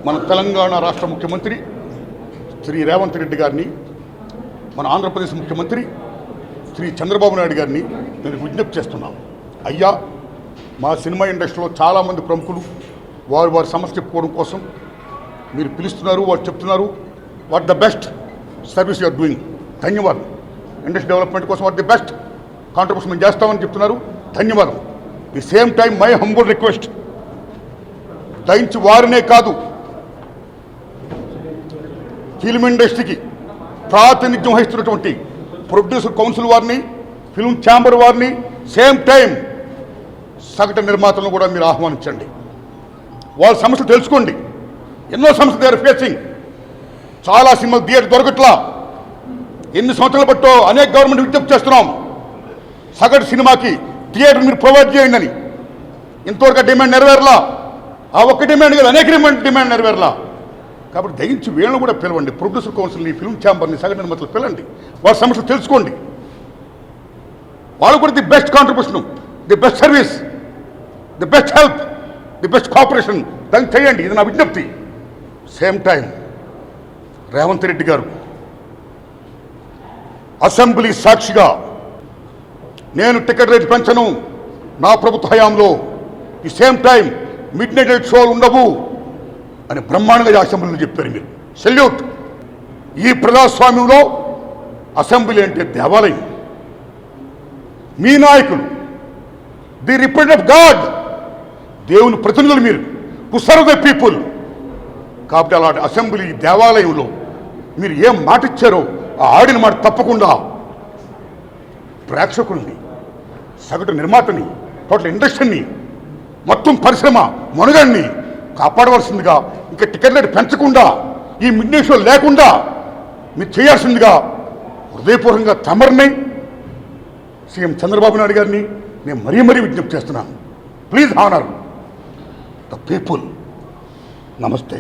మన తెలంగాణ రాష్ట్ర ముఖ్యమంత్రి శ్రీ రేవంత్ రెడ్డి గారిని, మన ఆంధ్రప్రదేశ్ ముఖ్యమంత్రి శ్రీ చంద్రబాబు నాయుడు గారిని నేను విజ్ఞప్తి చేస్తున్నాను. అయ్యా, మా సినిమా ఇండస్ట్రీలో చాలామంది ప్రముఖులు వారి సమస్య చెప్పుకోవడం కోసం మీరు పిలుస్తున్నారు, వారు చెప్తున్నారు what the best service you're doing, ధన్యవాదం. ఇండస్ట్రీ డెవలప్మెంట్ కోసం వాట్ ది బెస్ట్ కాంట్రిబ్యూషన్ మేము చేస్తామని చెప్తున్నారు, ధన్యవాదం. The same time my humble request, దయించి వారినే కాదు ఫిల్మ్ ఇండస్ట్రీకి ప్రాతినిధ్యం వహిస్తున్నటువంటి ప్రొడ్యూసర్ కౌన్సిల్ వారిని, ఫిల్మ్ ఛాంబర్ వారిని, సేమ్ టైం సగటు నిర్మాతలను కూడా మీరు ఆహ్వానించండి. వాళ్ళ సమస్యలు తెలుసుకోండి. ఎన్నో సమస్యలు దే ఆర్ ఫేసింగ్. చాలా సినిమాలు థియేటర్ దొరకట్లా. ఎన్ని సంవత్సరాలు బట్టో అనేక గవర్నమెంట్ విజ్ఞప్తి చేస్తున్నాం, సగటు సినిమాకి థియేటర్ మీరు ప్రొవైడ్ చేయండి అని. ఇంతవరకు డిమాండ్ నెరవేరలా. ఆ ఒక్క డిమాండ్ కాదు, అనేక డిమాండ్ నెరవేరలా. కాబట్టి దయించి వీళ్ళని కూడా పిలవండి, ప్రొడ్యూసర్ కౌన్సిల్ని, ఫిల్మ్ ఛాంబర్ని, సగటు నిర్మాతలు పిలండి. వాళ్ళ సమస్యలు తెలుసుకోండి. వాళ్ళు కూడా the best contribution, the best service, the best help, the best cooperation దాన్ని చేయండి. ఇది నా విజ్ఞప్తి. సేమ్ టైం రేవంత్ రెడ్డి గారు అసెంబ్లీ సాక్షిగా నేను టికెట్ రేట్ పెంచను నా ప్రభుత్వ హయాంలో, ఈ సేమ్ టైం మిడ్ నైట్ షోలు ఉండవు అని బ్రహ్మాండంగా అసెంబ్లీలో చెప్పారు. మీరు సెల్యూట్. ఈ ప్రజాస్వామ్యంలో అసెంబ్లీ అంటే దేవాలయం. మీ నాయకులు ది రిప్రజెంట్ ఆఫ్ గాడ్, దేవుని ప్రతినిధులు మీరు, టు సర్వ్ ద పీపుల్. కాబట్టి అలాంటి అసెంబ్లీ దేవాలయంలో మీరు ఏం మాట ఇచ్చారో ఆ ఆడిన మాట తప్పకుండా ప్రేక్షకుల్ని, సగటు నిర్మాతని, టోటల్ ఇండస్ట్రీని, మొత్తం పరిశ్రమ మనుగడని కాపాడవలసిందిగా, ఇంకా టికెట్ రేట్ పెంచకుండా, ఈ మిడ్ నైట్ షో లేకుండా మీరు చేయాల్సిందిగా హృదయపూర్వకంగా తమరిని, సీఎం చంద్రబాబు నాయుడు గారిని నేను మరీ విజ్ఞప్తి చేస్తున్నాను. Please honour the people. నమస్తే.